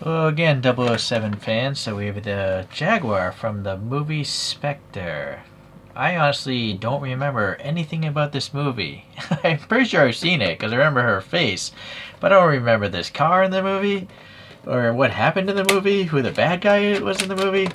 Well, again, 007 fans, so we have the Jaguar from the movie Spectre. I honestly don't remember anything about this movie. I'm pretty sure I've seen it because I remember her face, but I don't remember this car in the movie, or what happened in the movie, who the bad guy was in the movie.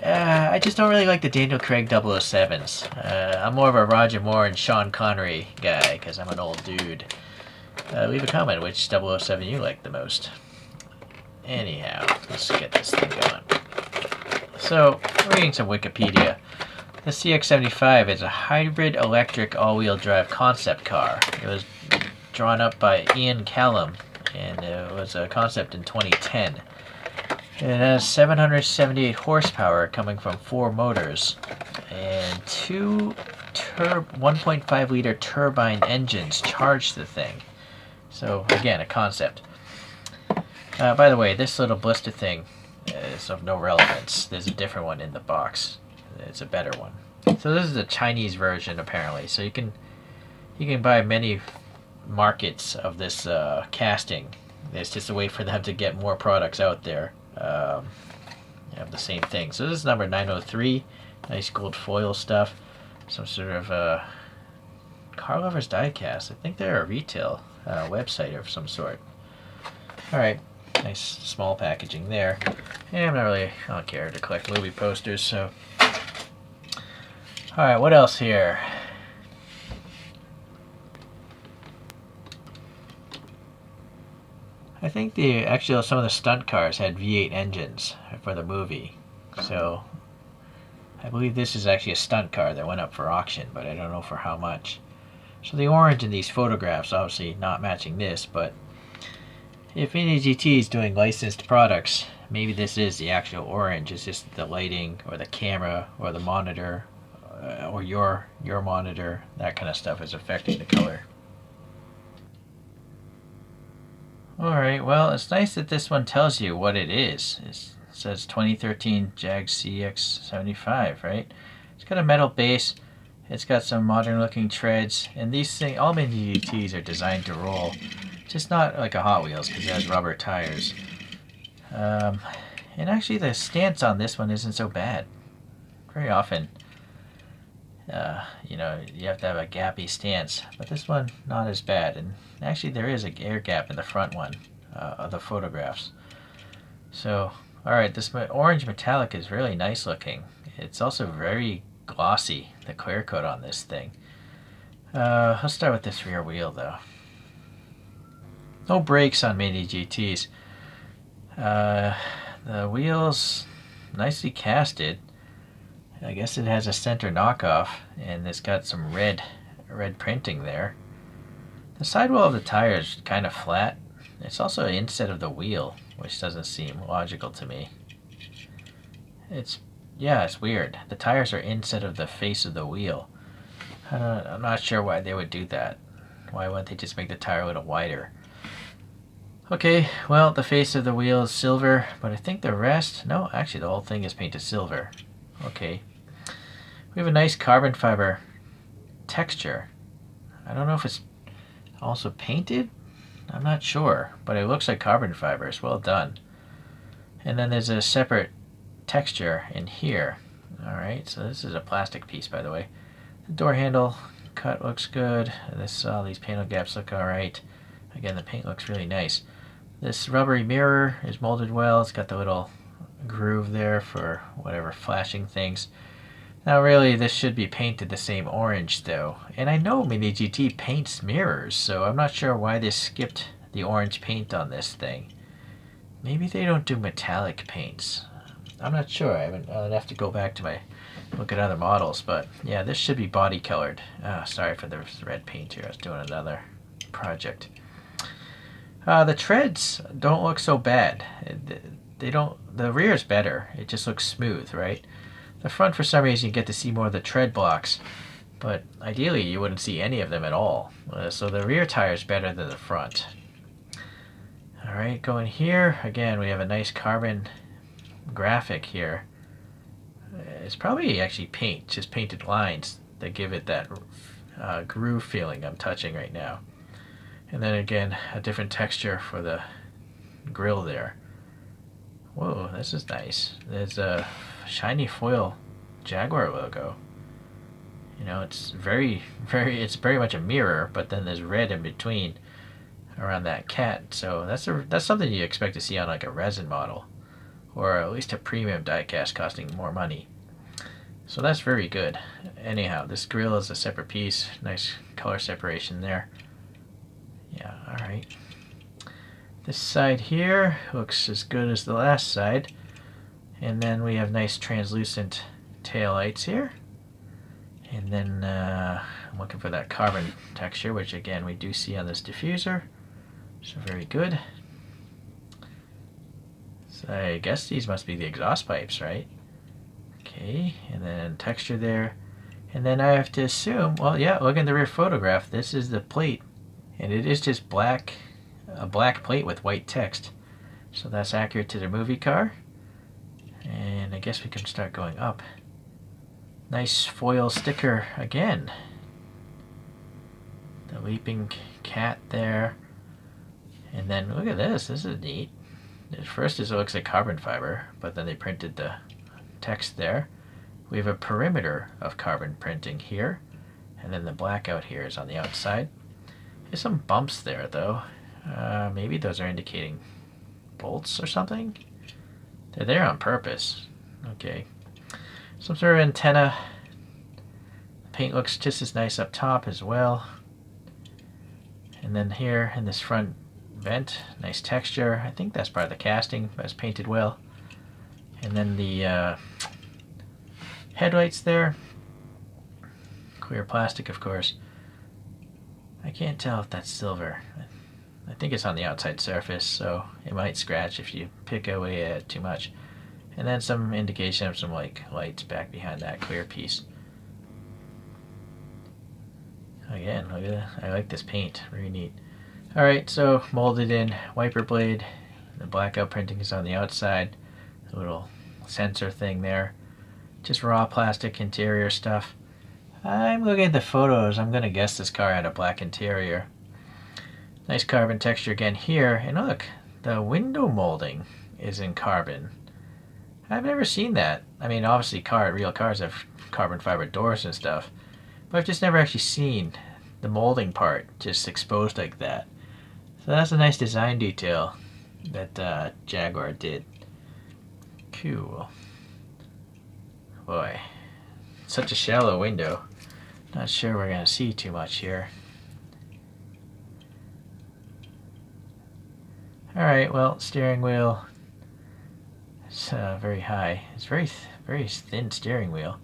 I just don't really like the Daniel Craig 007s. I'm more of a Roger Moore and Sean Connery guy because I'm an old dude. Leave a comment which 007 you like the most. Anyhow, let's get this thing going. So, reading some Wikipedia. The CX75 is a hybrid electric all-wheel drive concept car. It was drawn up by Ian Callum, and it was a concept in 2010. It has 778 horsepower coming from 4 motors and 2 1.5 liter turbine engines charge the thing. So, again, a concept. By the way, this little blister thing is of no relevance. There's a different one in the box. It's a better one. So this is the Chinese version, apparently. So you can buy many markets of this casting. It's just a way for them to get more products out there. Have the same thing. So this is number 903. Nice gold foil stuff. Some sort of car lovers diecast. I think they're a retail website of some sort. All right. Nice small packaging there. And I don't care to collect movie posters, so. Alright, what else here? I think some of the stunt cars had V8 engines for the movie. So, I believe this is actually a stunt car that went up for auction, but I don't know for how much. So the orange in these photographs, obviously not matching this, but if MiniGT is doing licensed products, maybe this is the actual orange. It's just the lighting or the camera or the monitor or your monitor, that kind of stuff is affecting the color. Alright, well, it's nice that this one tells you what it is. It says 2013 Jag C-X75, right? It's got a metal base. It's got some modern looking treads, and these things, all MiniGTs are designed to roll. Just not like a Hot Wheels because it has rubber tires. And actually the stance on this one isn't so bad. Very often, you have to have a gappy stance, but this one not as bad. And actually there is an air gap in the front one of the photographs. So, alright, this orange metallic is really nice looking. It's also very glossy, the clear coat on this thing. Let's start with this rear wheel though. No brakes on MiniGTs. The wheels nicely casted. I guess it has a center knockoff, and it's got some red printing there. The sidewall of the tire is kind of flat. It's also instead of the wheel, which doesn't seem logical to me. It's weird. The tires are instead of the face of the wheel. I'm not sure why they would do that. Why wouldn't they just make the tire a little wider? Okay, well, the face of the wheel is silver, but I think the rest... No, actually the whole thing is painted silver. Okay. We have a nice carbon fiber texture. I don't know if it's also painted. I'm not sure, but it looks like carbon fibers. Well done. And then there's a separate texture in here. Alright, so this is a plastic piece, by the way. The door handle cut looks good. All these panel gaps look alright. Again, the paint looks really nice. This rubbery mirror is molded well. It's got the little groove there for whatever flashing things. Now really this should be painted the same orange though. And I know MiniGT paints mirrors, so I'm not sure why they skipped the orange paint on this thing. Maybe they don't do metallic paints. I'm not sure. I'd have to go back to look at other models, but yeah, this should be body colored. Sorry for the red paint here. I was doing another project. The treads don't look so bad. The rear is better. It just looks smooth, right? The front, for some reason, you get to see more of the tread blocks, but ideally you wouldn't see any of them at all. So the rear tire is better than the front. Alright, going here, again, we have a nice carbon graphic here. It's probably actually paint, just painted lines that give it that groove feeling I'm touching right now. And then again, a different texture for the grill there. Whoa, this is nice. There's a shiny foil Jaguar logo. You know, it's it's very much a mirror, but then there's red in between around that cat. So that's something you expect to see on like a resin model, or at least a premium diecast costing more money. So that's very good. Anyhow, this grill is a separate piece. Nice color separation there. Yeah, alright. This side here looks as good as the last side. And then we have nice translucent tail lights here. And then I'm looking for that carbon texture, which again we do see on this diffuser. So very good. So I guess these must be the exhaust pipes, right? Okay, and then texture there. And then I have to assume, well, yeah, look at the rear photograph. This is the plate. And it is just a black plate with white text. So that's accurate to the movie car. And I guess we can start going up. Nice foil sticker again. The leaping cat there. And then look at this. This is neat. At first it looks like carbon fiber, but then they printed the text there. We have a perimeter of carbon printing here, and then the blackout here is on the outside. There's some bumps there though. Maybe those are indicating bolts or something. They're there on purpose. Okay. Some sort of antenna. The paint looks just as nice up top as well. And then here in this front vent, nice texture. I think that's part of the casting, but it's painted well. And then the headlights there. Clear plastic, of course. I can't tell if that's silver. I think it's on the outside surface, so it might scratch if you pick away at it too much. And then some indication of some like lights back behind that clear piece. Again, look at that. I like this paint. Very neat. Alright, so molded in wiper blade. The blackout printing is on the outside. A little sensor thing there. Just raw plastic interior stuff. I'm looking at the photos. I'm going to guess this car had a black interior. Nice carbon texture again here. And look, the window molding is in carbon. I've never seen that. I mean, obviously real cars have carbon fiber doors and stuff, but I've just never actually seen the molding part just exposed like that. So that's a nice design detail that Jaguar did. Cool. Boy, such a shallow window. Not sure we're going to see too much here. Alright, well, steering wheel. It's very high. It's very thin steering wheel.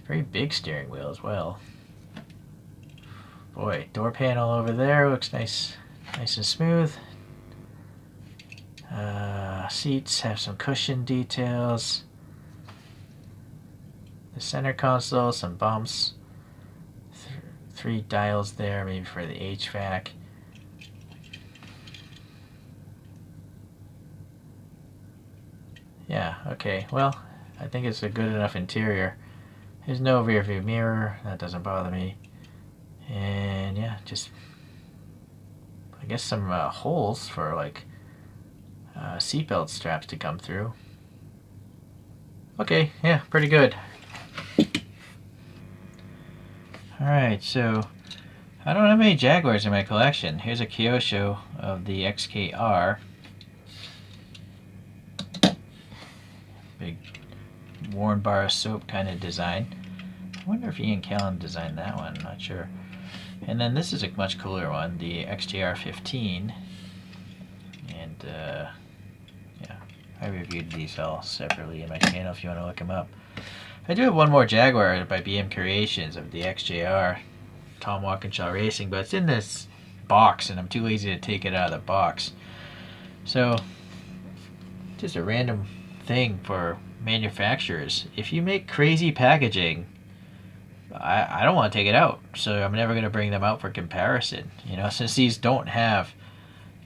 Very big steering wheel as well. Boy, door panel over there looks nice and smooth. Seats have some cushion details. The center console, some bumps. Three dials there, maybe for the HVAC. Yeah, okay, well, I think it's a good enough interior. There's no rear view mirror, that doesn't bother me. And yeah, just, I guess some holes for like seatbelt straps to come through. Okay, yeah, pretty good. Alright, so I don't have any Jaguars in my collection. Here's a Kyosho of the XKR. Big worn bar of soap kind of design. I wonder if Ian Callan designed that one, I'm not sure. And then this is a much cooler one, the XJR15. And yeah, I reviewed these all separately in my channel if you want to look them up. I do have one more Jaguar by BM Creations of the XJR, Tom Walkinshaw Racing, but it's in this box and I'm too lazy to take it out of the box. So, just a random thing for manufacturers. If you make crazy packaging, I don't want to take it out, so I'm never going to bring them out for comparison. You know, since these don't have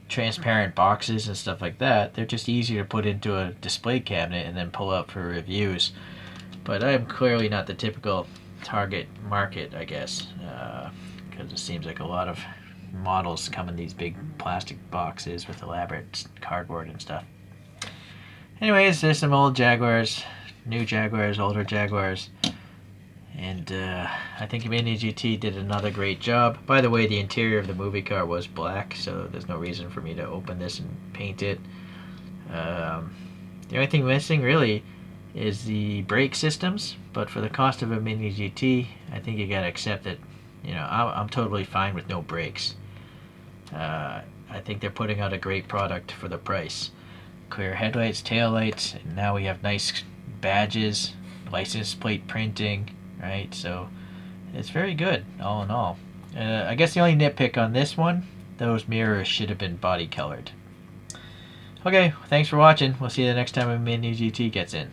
transparent boxes and stuff like that, they're just easier to put into a display cabinet and then pull out for reviews. But I'm clearly not the typical target market, I guess, because it seems like a lot of models come in these big plastic boxes with elaborate cardboard and stuff. Anyways, there's some old Jaguars, new Jaguars, older Jaguars. And I think MiniGT did another great job. By the way, the interior of the movie car was black, so there's no reason for me to open this and paint it. The only thing missing, really, is the brake systems. But for the cost of a MiniGT, I think you gotta accept that. You know, I'm totally fine with no brakes. I think they're putting out a great product for the price. Clear headlights, taillights, and now we have nice badges, license plate printing. Right, so it's very good all in all. I guess the only nitpick on this one, those mirrors should have been body colored. Okay, thanks for watching. We'll see you the next time a MiniGT gets in.